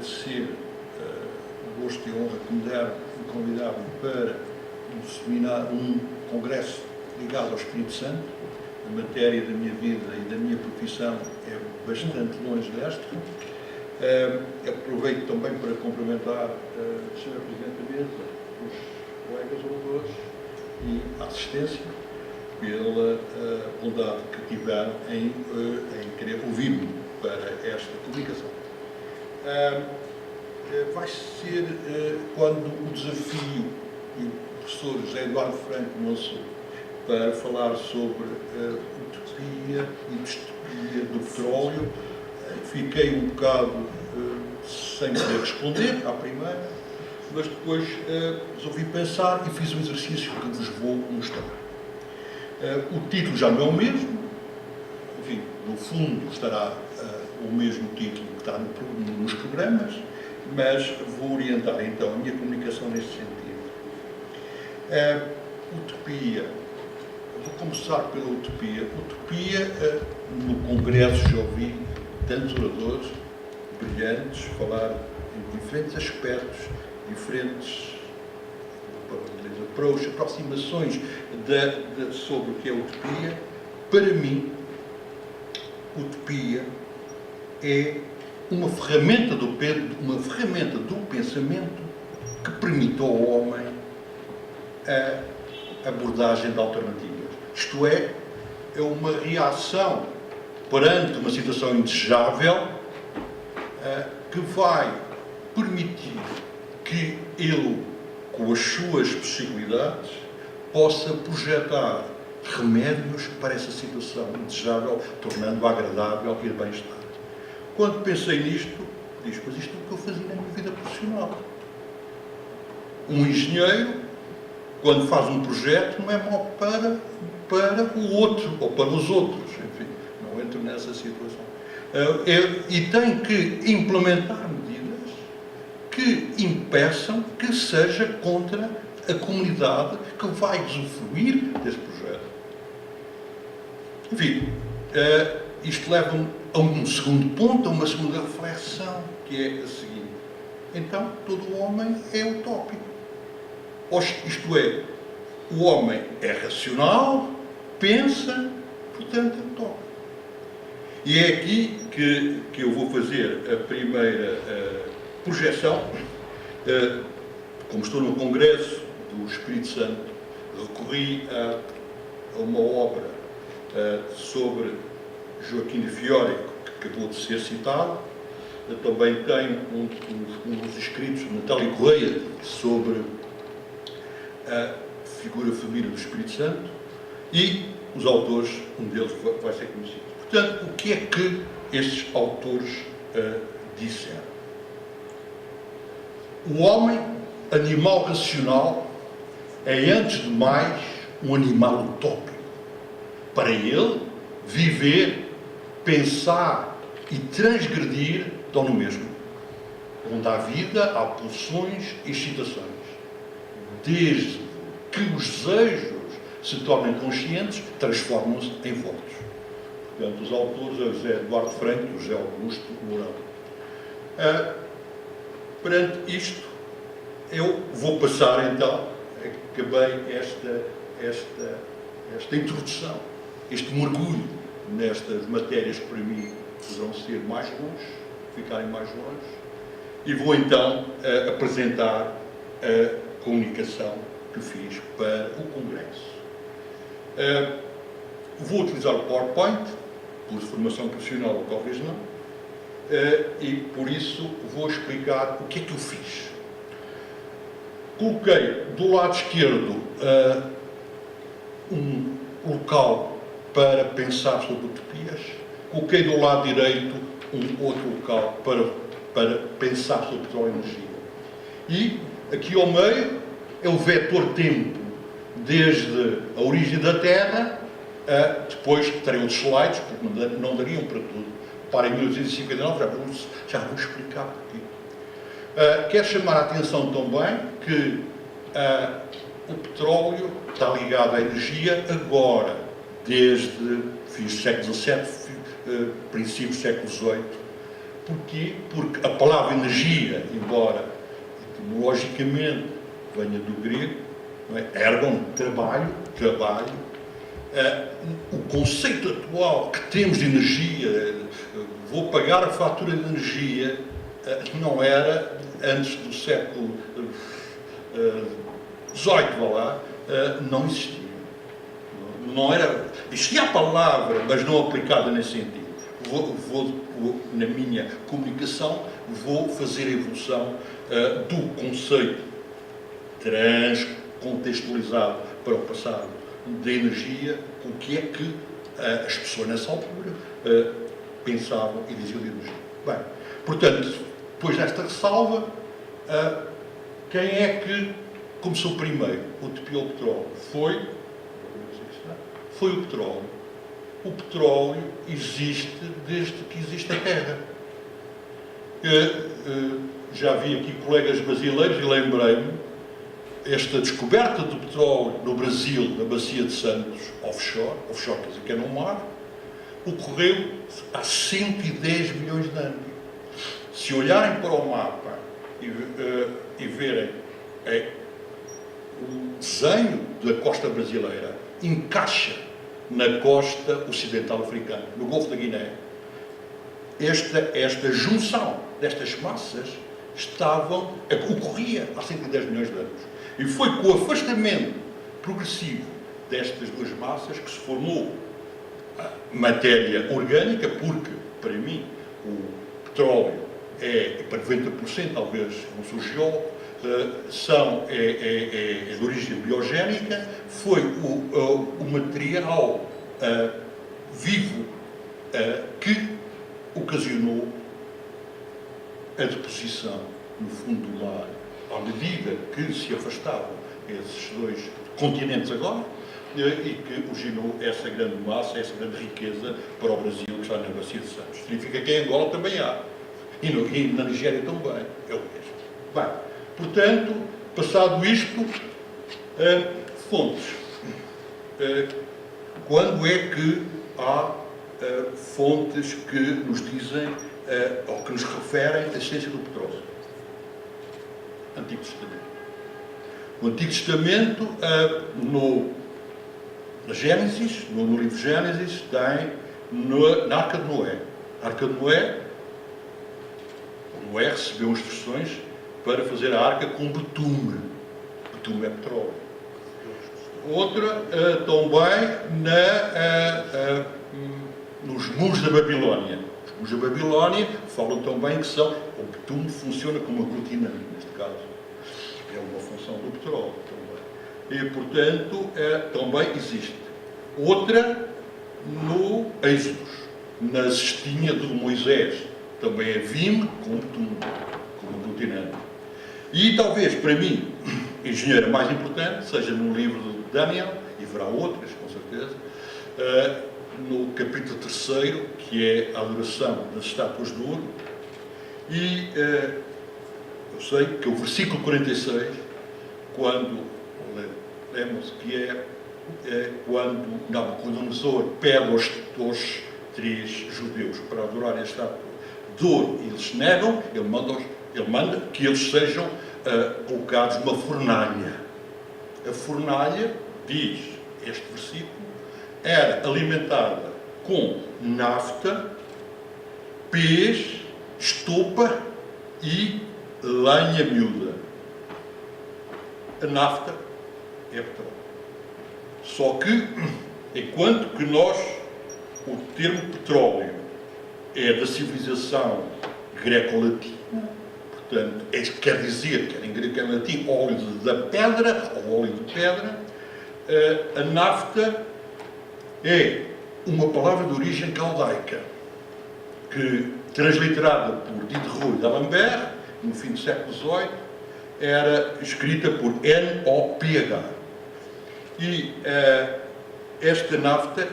agradecer o gosto e a honra que me deram e convidaram para um congresso ligado ao Espírito Santo. A matéria da minha vida e da minha profissão é bastante longe desta. Aproveito também para cumprimentar a Sra. Presidente da Mesa, os colegas oradores e a assistência pela bondade que tiveram em querer ouvir-me para esta comunicação. Vai ser quando o desafio que o professor José Eduardo Franco lançou para falar sobre utopia e distopia do petróleo, fiquei um bocado sem poder responder à primeira, mas depois resolvi pensar e fiz um exercício que vos vou mostrar. O título já não é o mesmo, enfim, no fundo estará o mesmo título que está nos programas, mas vou orientar então a minha comunicação neste sentido. Utopia. Vou começar pela utopia. Utopia, no Congresso já ouvi tantos oradores brilhantes falar em diferentes aspectos, diferentes aproximações sobre o que é utopia. Para mim, utopia é uma ferramenta do pensamento que permite ao homem a abordagem de alternativas. Isto é uma reação perante uma situação indesejável que vai permitir que ele, com as suas possibilidades, possa projetar remédios para essa situação indesejável, tornando-a agradável e de bem-estar. Quando pensei nisto, disse, mas isto é o que eu fazia na minha vida profissional. Um engenheiro, quando faz um projeto, não é mau para o outro, ou para os outros, enfim, não entro nessa situação. E tem que implementar medidas que impeçam que seja contra a comunidade que vai usufruir desse projeto. Enfim, isto leva-me a um segundo ponto, a uma segunda reflexão, que é a seguinte. Então, todo homem é utópico. Isto é, o homem é racional, pensa, portanto é utópico. E é aqui que eu vou fazer a primeira projeção. Como estou no Congresso do Espírito Santo, recorri a uma obra sobre Joaquim de Fiore, que acabou de ser citado. Eu também tenho uns escritos de Natália Correia sobre a figura feminina do Espírito Santo, e os autores, um deles vai ser conhecido. Portanto, o que é que estes autores disseram? O homem, animal racional, é antes de mais um animal utópico. Para ele, viver, pensar e transgredir estão no mesmo. Onde há vida, há pulsões e excitações. Desde que os desejos se tornem conscientes, transformam-se em votos. Portanto, os autores, José Eduardo Franco e José Augusto Mourão. Perante isto, eu vou passar então, acabei esta introdução, este mergulho nestas matérias que para mim poderão ser mais longe, ficarem mais longe, e vou então apresentar a comunicação que fiz para o Congresso. Vou utilizar o PowerPoint, por formação profissional ou talvez não, e por isso vou explicar o que é que eu fiz. Coloquei do lado esquerdo um local para pensar sobre utopias, coloquei do lado direito um outro local para pensar sobre petróleo e energia. E aqui ao meio é o vetor tempo, desde a origem da Terra, depois terei outros slides, porque não dariam para tudo. Para em 1859, já vou explicar porquê. Quero chamar a atenção também que o petróleo está ligado à energia agora, desde fins do século XVII, princípios do século XVIII, Porquê? Porque a palavra energia, embora etimologicamente venha do grego, não é? Ergon, trabalho, o conceito atual que temos de energia, vou pagar a fatura de energia, não era antes do século XVIII, vá lá, não existia. Não era, existia a palavra, mas não aplicada nesse sentido. Na minha comunicação, vou fazer a evolução do conceito transcontextualizado para o passado da energia, o que é que as pessoas nessa altura pensavam e diziam de energia. Bem, portanto, depois desta ressalva, quem é que começou primeiro? O petróleo. Foi o petróleo. O petróleo existe desde que existe a Terra. Já vi aqui colegas brasileiros e lembrei-me, esta descoberta do petróleo no Brasil, na Bacia de Santos, offshore quer dizer que é no mar, ocorreu há 110 milhões de anos. Se olharem para o mapa e verem o desenho da costa brasileira, encaixa na costa ocidental africana, no Golfo da Guiné. Esta junção destas massas ocorria há 110 milhões de anos. E foi com o afastamento progressivo destas duas massas que se formou a matéria orgânica, porque, para mim, o petróleo é, para 90%, talvez, não sou geólogo, é de origem biogénica, foi o material vivo que ocasionou a deposição no fundo do mar, à medida que se afastavam esses dois continentes agora, e que originou essa grande massa, essa grande riqueza para o Brasil, que está na Bacia de Santos. Significa que em Angola também há, e na Nigéria também, é o mesmo. Bem, portanto, passado isto, fontes. Quando é que há fontes que nos dizem, ou que nos referem a essência do petróleo? Antigo Testamento. O Antigo Testamento, na Gênesis, no livro de Gênesis, tem na Arca de Noé. A Arca de Noé recebeu instruções para fazer a arca com betume. Betume é petróleo. Outra, também nos muros da Babilónia. Os muros da Babilónia falam também que o betume funciona como uma cortina, neste caso. É uma função do petróleo também. E, portanto, também existe. Outra, no Êxodo, na cestinha de Moisés. Também é vime com betume, como continente. E talvez, para mim, a engenheira mais importante, seja no livro de Daniel, e haverá outras, com certeza, no capítulo 3, que é a adoração das estátuas de ouro, e eu sei que o versículo 46, quando, lembram-se que é quando Nabucodonosor pede aos 3 judeus para adorar a estátua de ouro, e eles negam, ele manda que eles sejam colocados numa fornalha. A fornalha, diz este versículo, era alimentada com nafta, pez, estopa e lenha miúda. A nafta é petróleo. Só que, enquanto que o termo petróleo é da civilização greco-latina, portanto, quer dizer, quer em grego, quer em latim, óleo da pedra, ou óleo de pedra, a nafta é uma palavra de origem caldaica, que, transliterada por Diderot d'Alembert, no fim do século XVIII, era escrita por N-O-P-H. E esta nafta,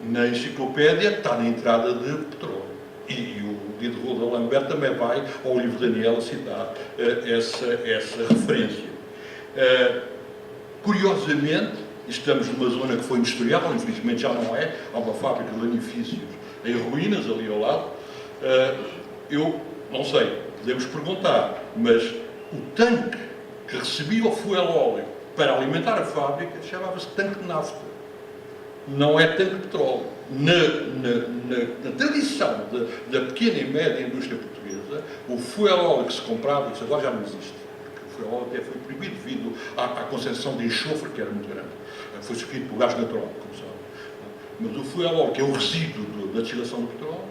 na enciclopédia, está na entrada de petróleo. E o Diderot d'Alembert também vai ao livro de Daniel a citar essa referência. Curiosamente, estamos numa zona que foi industrial, infelizmente já não é, há uma fábrica de lanifícios em ruínas ali ao lado, Eu não sei, podemos perguntar, mas o tanque que recebia o fuel óleo para alimentar a fábrica chamava-se tanque de nafta. Não é tanque de petróleo. Na tradição da pequena e média indústria portuguesa, o fuel óleo que se comprava, isso agora já não existe, porque o fuel óleo até foi proibido devido à concentração de enxofre, que era muito grande. Foi substituído por gás natural, como sabe. Mas o fuel óleo, que é o resíduo da destilação do petróleo,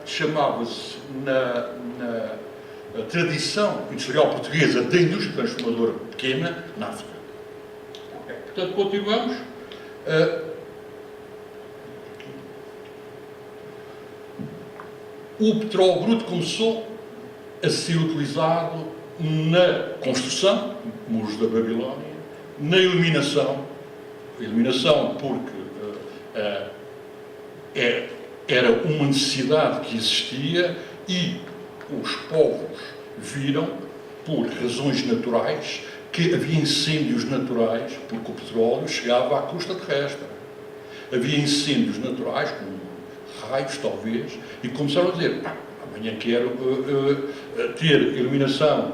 chamava-se na tradição industrial portuguesa da indústria transformadora pequena, nafta. Portanto, continuamos. O petróleo bruto começou a ser utilizado na construção, muros da Babilónia, na iluminação porque era uma necessidade que existia e os povos viram, por razões naturais, que havia incêndios naturais, porque o petróleo chegava à crosta terrestre. Havia incêndios naturais, como raios, talvez, e começaram a dizer, amanhã quero ter iluminação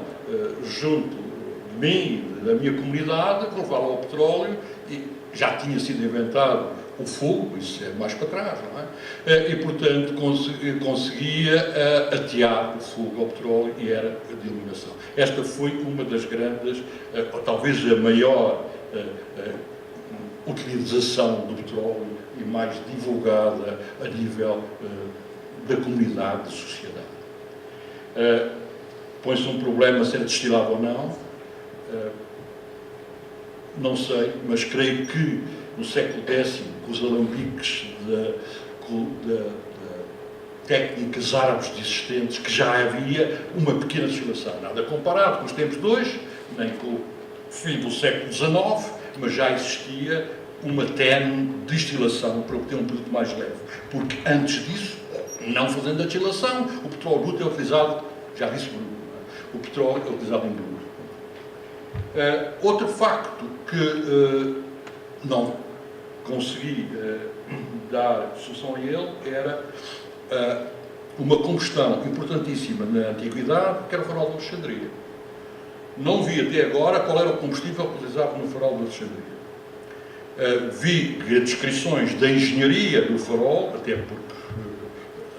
junto de mim, da minha comunidade, vou levar ao petróleo, e já tinha sido inventado o fogo, isso é mais para trás, não é? E, portanto, conseguia atear o fogo ao petróleo e era a de iluminação. Esta foi uma das grandes, ou talvez a maior utilização do petróleo e mais divulgada a nível da comunidade, da sociedade. Põe-se um problema se é destilado ou não, não sei, mas creio que no século X, com os alambiques de técnicas árabes existentes, que já havia uma pequena destilação, nada comparado com os tempos de hoje, nem com o fim do século XIX, mas já existia uma tenue destilação para obter um produto mais leve. Porque antes disso, não fazendo a destilação, o petróleo bruto é utilizado, já disse bruto, o petróleo é utilizado em bruto. Outro facto que não consegui dar solução a ele era uma combustão importantíssima na Antiguidade, que era o farol de Alexandria. Não vi até agora qual era o combustível utilizado no farol de Alexandria. Vi descrições da engenharia do farol, até porque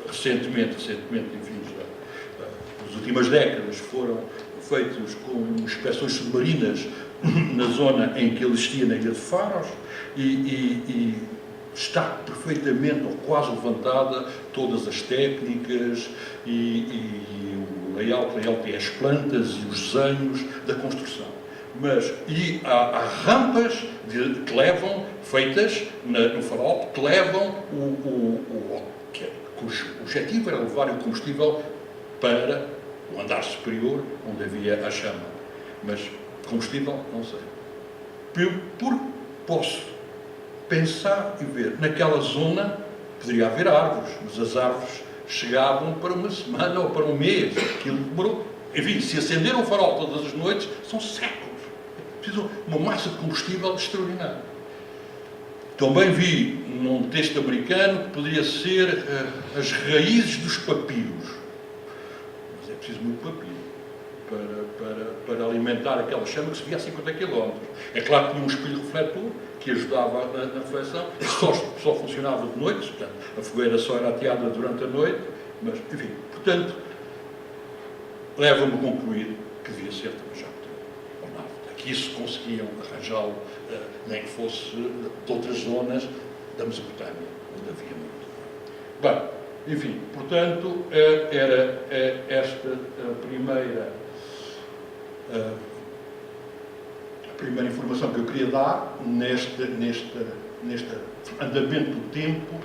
recentemente, enfim, nas últimas décadas foram feitos com inspeções submarinas na zona em que ele existia na ilha de Faros e está perfeitamente ou quase levantada todas as técnicas e o layout é as plantas e os desenhos da construção. Mas há rampas que levam, feitas no farol, que levam cujo objetivo era levar o combustível para o andar superior, onde havia a chama. Mas combustível, não sei. Porque posso pensar e ver, naquela zona poderia haver árvores, mas as árvores chegavam para uma semana ou para um mês. Aquilo demorou. Enfim, se acender um farol todas as noites, são séculos. Precisam uma massa de combustível extraordinária. Também vi num texto americano que poderia ser as raízes dos papiros. Mas é preciso muito papiro para alimentar aquela chama que se via a 50 km. É claro que tinha um espelho refletor que ajudava na reflexão, só funcionava de noite, portanto, a fogueira só era ateada durante a noite, mas, enfim, portanto, leva-me a concluir que devia ser também já ou nada. Que isso conseguiam arranjá-lo, nem que fosse de outras zonas da Mesopotâmia, onde havia muito. Bem, enfim, portanto, era esta a primeira informação que eu queria dar neste andamento do tempo.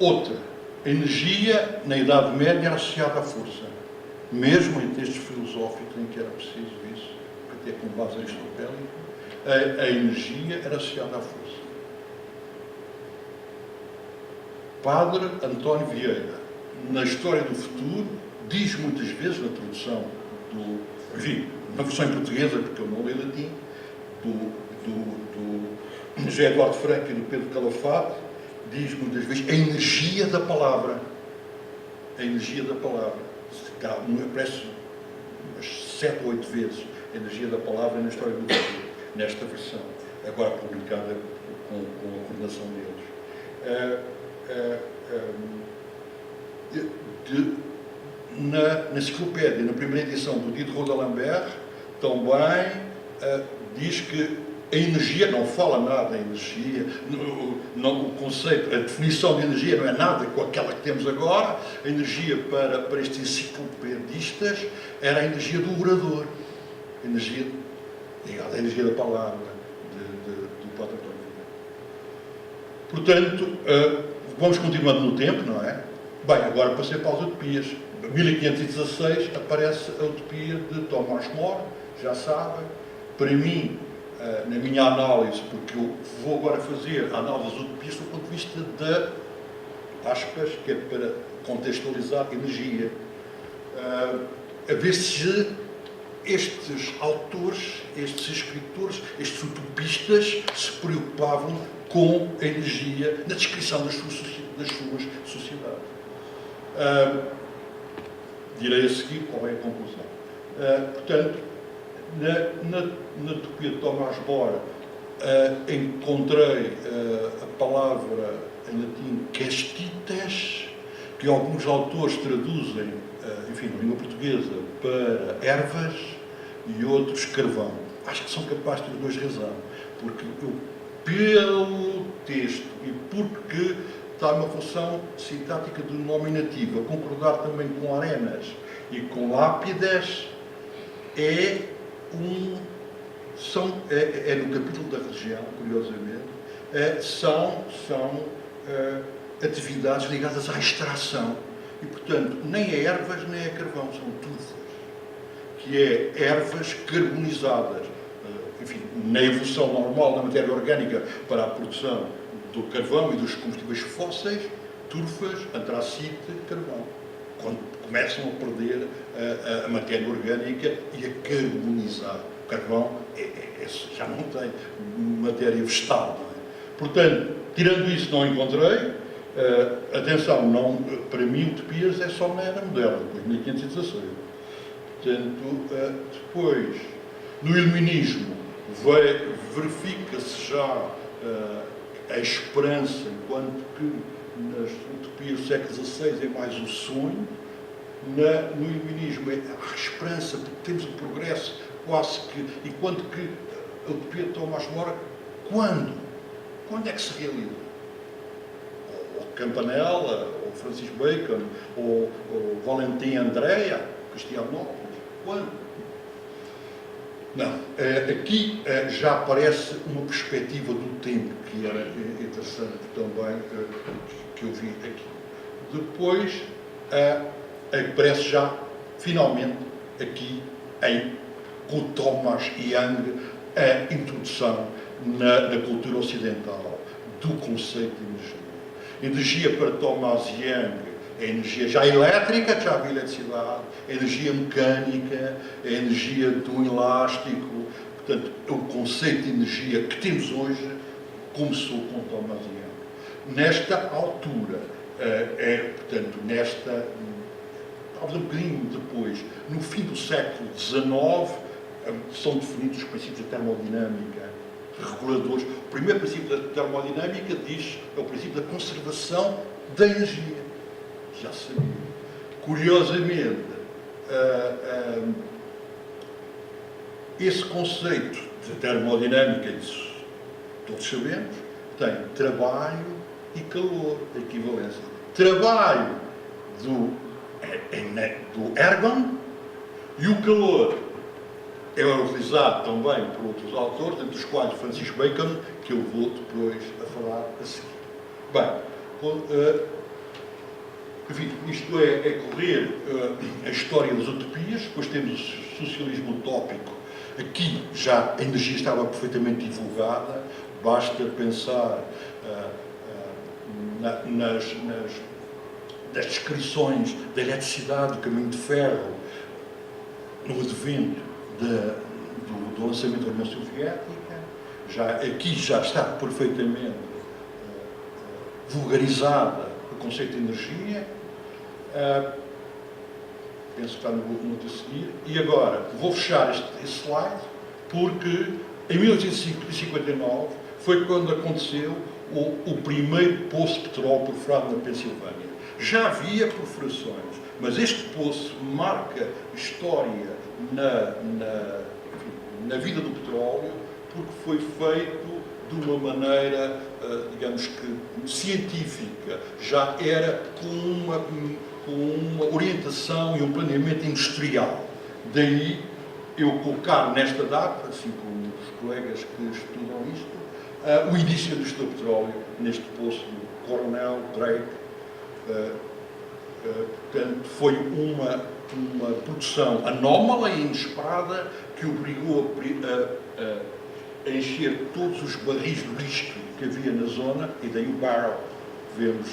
Outra, a energia na Idade Média era associada à força, mesmo em textos filosóficos em que era preciso isso, até com base aristotélica, a energia era associada à força. Padre António Vieira, na História do Futuro, diz muitas vezes na tradução enfim, na versão em portuguesa, porque eu não leio latim, do José Eduardo Franco e do Pedro Calafate, diz muitas vezes a energia da palavra. a energia da palavra. Aparece umas 7 ou 8 vezes a energia da palavra na história do Brasil, nesta versão, agora publicada com a coordenação deles. Na enciclopédia, na primeira edição do Diderot d'Alembert, também diz que a energia, não fala nada em energia, o conceito, a definição de energia não é nada com aquela que temos agora. A energia para estes enciclopedistas era a energia do orador, a energia ligada à energia da palavra, do Padre António. Portanto, vamos continuando no tempo, não é? Bem, agora passei para as utopias. Em 1516 aparece a utopia de Thomas More, já sabem. Para mim, na minha análise, porque eu vou agora fazer a análise das utopias do ponto de vista de aspas, que é para contextualizar energia, a ver se estes autores, estes escritores, estes utopistas se preocupavam com a energia na descrição das suas sociedades. Direi a seguir qual é a conclusão. Portanto, na utopia de Thomas More, encontrei a palavra em latim castites, que alguns autores traduzem, enfim, na língua portuguesa, para ervas e outros carvão. Acho que são capazes de ter duas razões, porque pelo texto e porque está uma função sintática do nominativo, a concordar também com arenas e com lápides, é no capítulo da religião, curiosamente, são atividades ligadas à extração. E, portanto, nem é ervas nem é carvão, são tufas, que é ervas carbonizadas, enfim, na evolução normal da matéria orgânica para a produção do carvão e dos combustíveis fósseis, turfas, antracite, carvão. Quando começam a perder a matéria orgânica e a carbonizar. O carvão já não tem matéria vegetal. Não é? Portanto, tirando isso, não encontrei. Atenção, não, para mim, utopias é só na era moderna, depois de 1516. Portanto, depois, no iluminismo, verifica-se já a esperança, enquanto que nas utopias do século XVI é mais o sonho. No iluminismo é a esperança, porque temos o progresso quase que... Enquanto que a utopia de Thomas More, quando é que se realiza? Ou Campanella, ou Francis Bacon, ou Valentim Andrea, Cristianópolis, quando? Não, aqui já aparece uma perspectiva do tempo que era interessante também, que eu vi aqui. Depois, aparece já, finalmente, aqui, com Thomas Young, a introdução na cultura ocidental do conceito de energia. Energia para Thomas Young é energia já elétrica, já havia eletricidade, é energia mecânica, é energia do elástico. Portanto, o conceito de energia que temos hoje começou com Thomas Young. Nesta altura, portanto, talvez um bocadinho depois, no fim do século XIX, são definidos os princípios da termodinâmica reguladores. O primeiro princípio da termodinâmica é o princípio da conservação da energia. Já sabia. Curiosamente, esse conceito de termodinâmica, isso todos sabemos, tem trabalho e calor, a equivalência. Trabalho do ergon e o calor é utilizado também por outros autores, entre os quais Francis Bacon, que eu vou depois a falar a seguir. Bem, enfim, isto é correr a história das utopias. Depois temos o socialismo utópico. Aqui já a energia estava perfeitamente divulgada, basta pensar nas descrições da eletricidade, do caminho de ferro, no advento do lançamento da União Soviética. Aqui já está perfeitamente vulgarizada o conceito de energia. Penso que está no minuto a seguir. E agora, vou fechar este slide, porque em 1859 foi quando aconteceu o primeiro poço de petróleo perfurado na Pensilvânia. Já havia perfurações, mas este poço marca história na vida do petróleo, porque foi feito de uma maneira, digamos que científica, já era com uma orientação e um planeamento industrial. Daí eu colocar nesta data, assim como os colegas que estudam isto, o início do estudo do petróleo neste poço do Coronel Drake. Portanto, foi uma produção anómala e inesperada que obrigou a encher todos os barris de whisky que havia na zona, e daí o barrel que vemos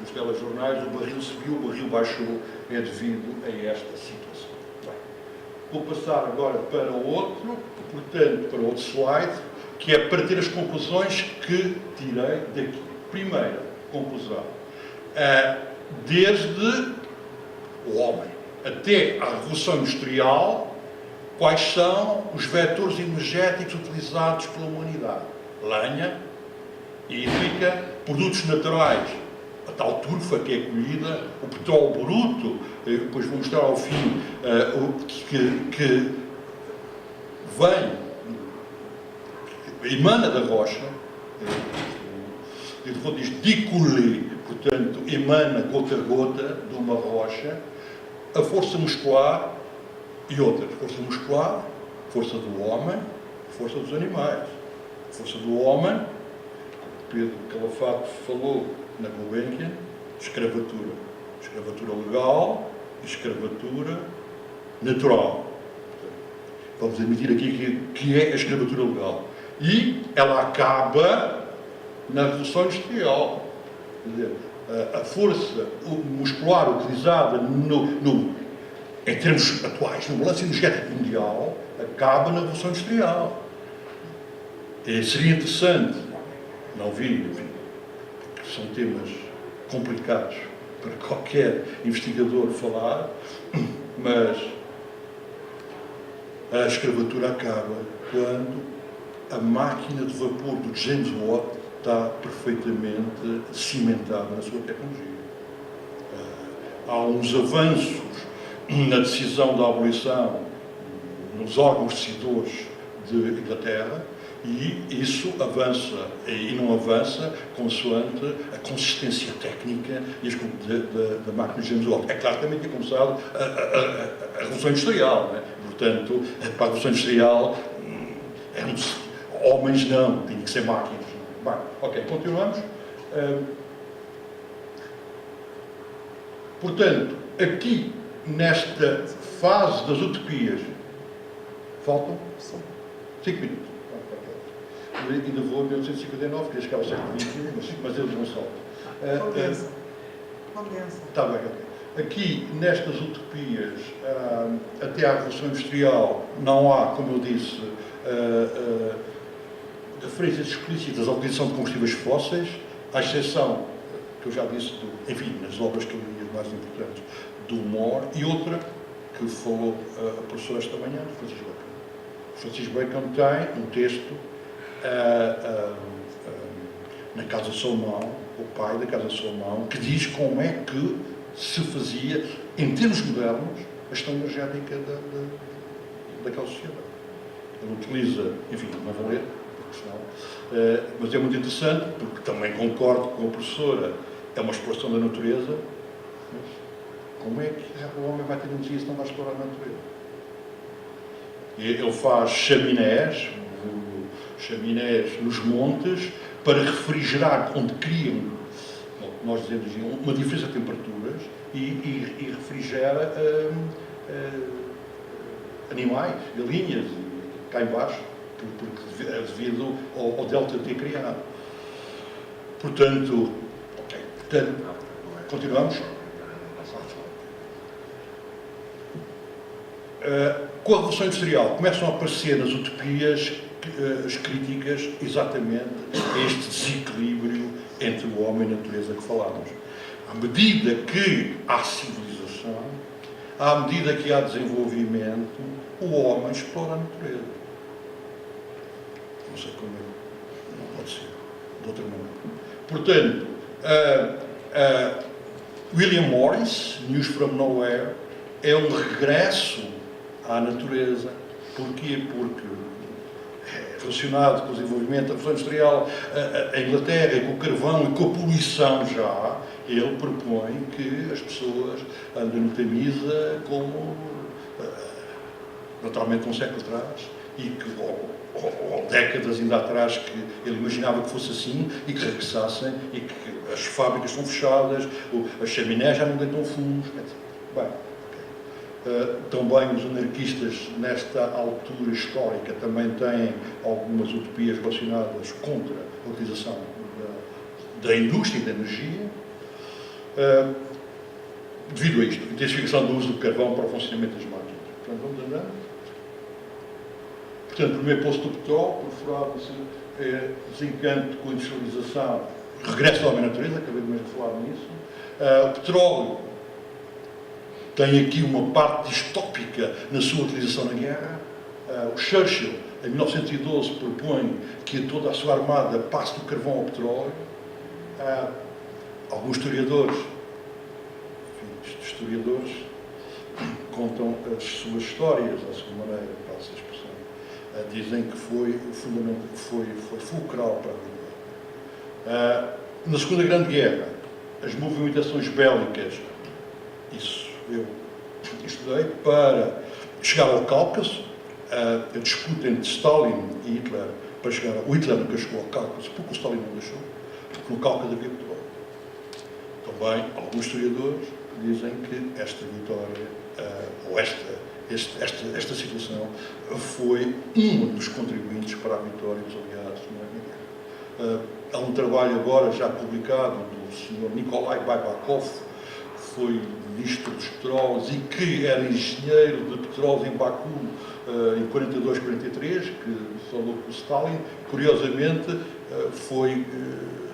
nos telejornais, o barril subiu, o barril baixou, é devido a esta situação. Bem, vou passar agora para outro slide, que é para ter as conclusões que tirei daqui. Primeira conclusão, desde o homem até à Revolução Industrial, quais são os vetores energéticos utilizados pela humanidade? Lenha, hídrica, produtos naturais, a tal turfa que é colhida, o petróleo bruto, depois vou mostrar ao fim, que vem, emana da rocha, eu diz découlé, portanto, emana gota a gota de uma rocha, a força muscular e outras. Força muscular, força do homem, força dos animais. Força do homem, Pedro Calafato falou na Gulbenkian, escravatura. Escravatura legal e escravatura natural. Vamos admitir aqui que é a escravatura legal. E ela acaba na Revolução Industrial. Quer dizer, a força muscular utilizada em termos atuais, no balanço energético mundial, acaba na Revolução Industrial. Seria interessante, não vi, enfim, porque são temas complicados para qualquer investigador falar, mas a escravatura acaba quando a máquina de vapor do James Watt está perfeitamente cimentada na sua tecnologia. Há uns avanços na decisão da abolição nos órgãos decisores de Inglaterra, e isso avança e não avança consoante a consistência técnica da máquina de James Watt. É claro que também tinha começado a Revolução Industrial, não é? Portanto, para a Revolução Industrial eram homens, não, tinha que ser máquinas. Bem, ok, continuamos. Portanto, aqui, nesta fase das utopias, faltam 5 minutos. Ainda vou a 1859, queria chegar ao século XXI, mas eles não saltam. Condensa. Está bem, ok. Aqui, nestas utopias, até à Revolução Industrial, não há, como eu disse, referências explícitas à utilização de combustíveis fósseis, à exceção, que eu já disse, enfim, nas obras que eu li, as mais importantes, do Moore, e outra que falou a professora esta manhã, Francis Bacon. Francis Bacon tem um texto na Casa Salomão, o pai da Casa Salomão, que diz como é que se fazia, em termos modernos, a gestão energética daquela sociedade. Ele utiliza, enfim, não vou ler, porque senão, mas é muito interessante, porque também concordo com a professora, é uma exploração da natureza, mas como é que o homem vai ter energia se não vai explorar a natureza? Ele faz chaminés nos montes para refrigerar, onde criam, nós dizemos, uma diferença de temperaturas e refrigera animais, galinhas, cá embaixo, devido ao delta ter criado. Portanto, continuamos. Com a Revolução Industrial começam a aparecer nas utopias as críticas exatamente a este desequilíbrio entre o homem e a natureza que falámos. À medida que há civilização, à medida que há desenvolvimento, o homem explora a natureza. Não sei como é. Não pode ser de outra maneira. Portanto, William Morris, News from Nowhere, é um regresso à natureza. Porquê? Porque relacionado com o desenvolvimento da Revolução Industrial, a Inglaterra, e com o carvão e com a poluição já, ele propõe que as pessoas andem no Tamisa como, naturalmente, um século atrás, e que, ou décadas ainda atrás, que ele imaginava que fosse assim, e que regressassem, e que as fábricas estão fechadas, as chaminés já não deitam fumos, etc. Bem, também os anarquistas, nesta altura histórica, também têm algumas utopias relacionadas contra a utilização da indústria e da energia, devido a isto, intensificação do uso do carvão para o funcionamento das máquinas. Portanto, vamos andando. Portanto, primeiro poço do petróleo, perfurado-se, desencanto com a industrialização, regresso à natureza, acabei mesmo de falar nisso. O petróleo tem aqui uma parte distópica na sua utilização na guerra. O Churchill, em 1912, propõe que toda a sua armada passe do carvão ao petróleo. Alguns historiadores, contam as suas histórias, à sua maneira, passa a expressão. Dizem que foi fulcral para a vida. Na Segunda Grande Guerra, as movimentações bélicas, isso eu estudei, para chegar ao Cáucaso, a disputa entre Stalin e Hitler, para chegar o Hitler nunca chegou ao Cáucaso, porque o Stalin não deixou, porque no Cáucaso havia petróleo. Também, alguns historiadores dizem que esta vitória, ou esta situação, foi um dos contribuintes para a vitória dos aliados na guerra. Há um trabalho agora já publicado do Sr. Nikolai Baibakov, que foi ministro dos petróleos e que era engenheiro de petróleos em Baku em 42-43, que falou com o Stalin. Curiosamente, foi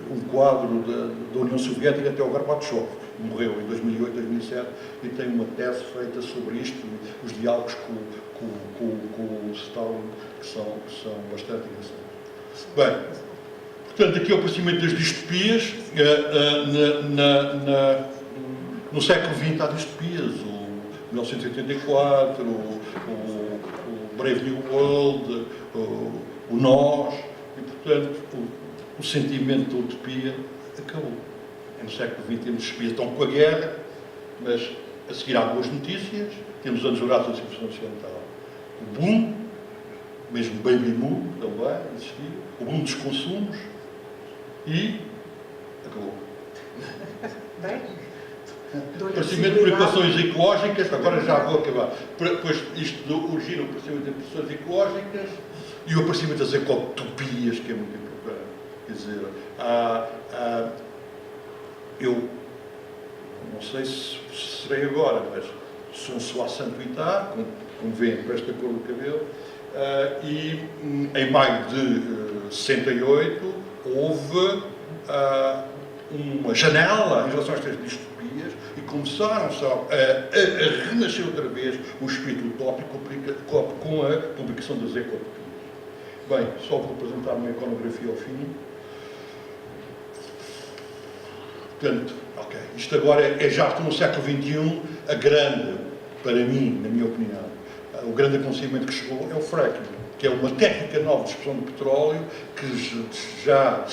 um quadro da União Soviética até o Gorbachev. Morreu em 2008, 2007 e tem uma tese feita sobre isto, os diálogos com o Stalin, que são bastante interessantes. Bem, portanto, aqui é o aparecimento das distopias. No século XX há distopias, o 1984, o Brave New World, o Nós, e portanto o sentimento da utopia acabou. No século XX temos distopias, estão com a guerra, mas a seguir há boas notícias, temos anos dourados da civilização ocidental. O boom, mesmo baby boom também existiu, o boom dos consumos e acabou. Bem, Aparecimento de preocupações ecológicas, agora já vou acabar. Depois isto origina o aparecimento de preocupações ecológicas e o aparecimento das ecotopias, que é muito importante. Quer dizer, eu não sei se serei agora, mas sou um soa santuitar, como veem por esta cor do cabelo, e em maio de 68 houve uma janela em relação a estas distopias e começaram a renascer outra vez o espírito utópico com a publicação das ecotopias. Bem, só vou apresentar uma iconografia ao fim. Portanto, ok, isto agora já estou no século XXI, a grande, para mim, na minha opinião, o grande acontecimento que chegou é o fracking, que é uma técnica nova de extração de petróleo que já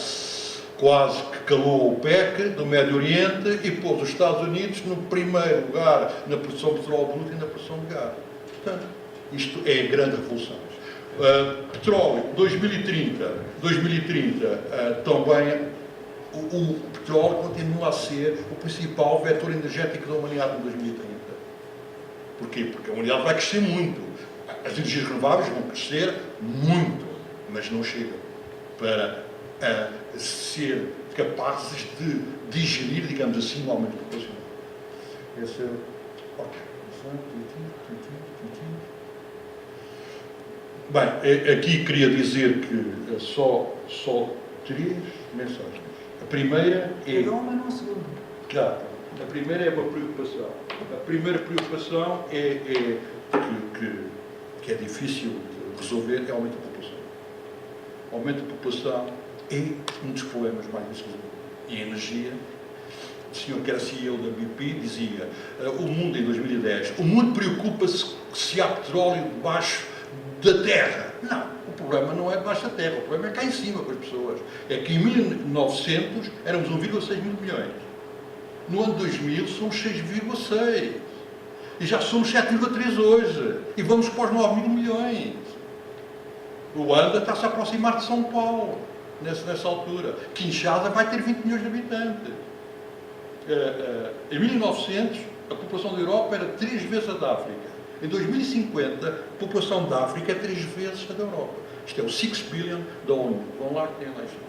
quase que calou o PEC do Médio Oriente e pôs os Estados Unidos no primeiro lugar na produção de petróleo bruto e na produção de gás. Portanto, isto é a grande revolução. Petróleo, 2030 também, o petróleo continua a ser o principal vetor energético da humanidade em 2030. Porquê? Porque a humanidade vai crescer muito. As energias renováveis vão crescer muito, mas não chegam para ser capazes de digerir, digamos assim, o aumento populacional. Esse é ok. Bem, aqui queria dizer que só 3 mensagens. A primeira é... Cada uma num segundo. Claro. A primeira é uma preocupação. A primeira preocupação que é difícil de resolver é o aumento da população. O aumento da população é um dos problemas mais difíceis. E a energia, o senhor que era CEO da BP dizia, o mundo em 2010, o mundo preocupa-se se há petróleo debaixo da terra. Não, o problema não é debaixo da terra, o problema é cá em cima com as pessoas. É que em 1900 éramos 1,6 mil milhões. No ano 2000 somos 6,6. E já somos 7,3 hoje. E vamos para os 9 mil milhões. Luanda está-se a aproximar de São Paulo, nessa altura. Kinshasa vai ter 20 milhões de habitantes. Em 1900, a população da Europa era 3 vezes a da África. Em 2050, a população da África é 3 vezes a da Europa. Isto é o 6 billion da ONU. Vão lá que tem lá isto.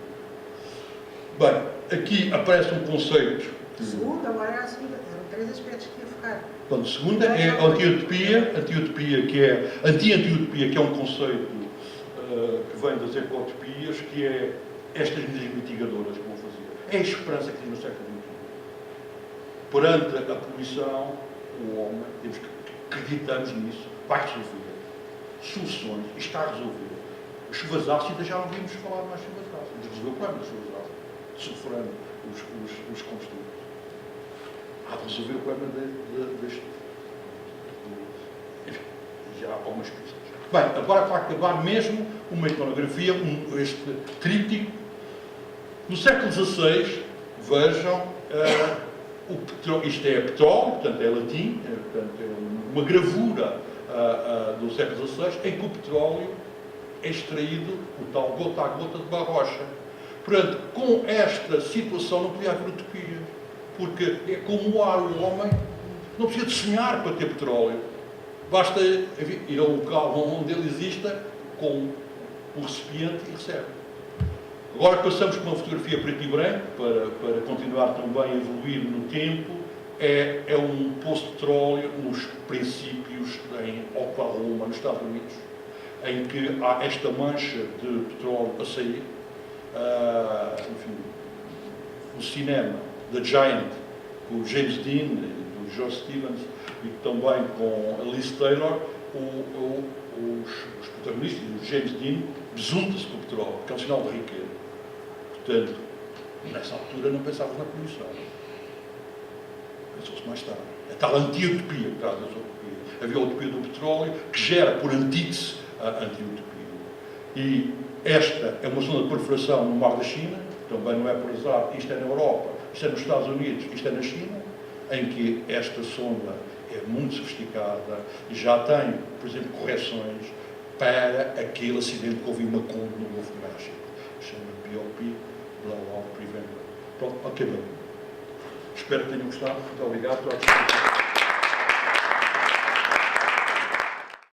Bem, aqui aparece um conceito. Segundo, agora é a segunda. Eram 3 aspectos que ia focar. Portanto, a segunda é a anti-utopia, que é anti-anti-utopia, que é um conceito que vem das ecotopias, que é estas medidas mitigadoras que vão fazer. É a esperança que tem no século XXI. Perante a poluição, o homem, temos que acreditamos nisso, vai resolver. Soluções, isto está a resolver. As chuvas ácidas, já não vimos falar mais de chuvas ácidas. Resolveu o problema das chuvas ácidas, sulfurando os combustíveis. Há de resolver o problema deste. Enfim, já há algumas pistas. Bem, agora para acabar mesmo uma iconografia, este tríptico. No século XVI, vejam, isto é petróleo, portanto é latim, portanto é uma gravura do século XVI, em que o petróleo é extraído, o tal gota a gota de barrocha. Portanto, com esta situação não podia haver utopia, porque é como o ar, o homem não precisa de sonhar para ter petróleo. Basta ir ao local onde ele exista com o recipiente e recebe. Agora passamos para uma fotografia preto e branco, para continuar também a evoluir no tempo. É um poço de petróleo nos princípios em Oklahoma, nos Estados Unidos, em que há esta mancha de petróleo a sair. Enfim, o cinema, The Giant, com o James Dean, do Joe Stevens, e também com a Liz Taylor, os protagonistas, o James Dean, besunta-se com o petróleo, que é um sinal de riqueza. Portanto, nessa altura não pensávamos na poluição. Pensou-se mais tarde. A tal anti-utopia, por causa da utopia. Havia a utopia do petróleo, que gera por antítese a anti-utopia. E esta é uma zona de perfuração no Mar da China, também não é por azar, isto é na Europa, isto é nos Estados Unidos, isto é na China, em que esta sonda é muito sofisticada e já tem, por exemplo, correções para aquele acidente que houve em Macondo, no Golfo do México. Chama BOP, Blowout Preventer. Pronto, acabou. Espero que tenham gostado. Muito obrigado.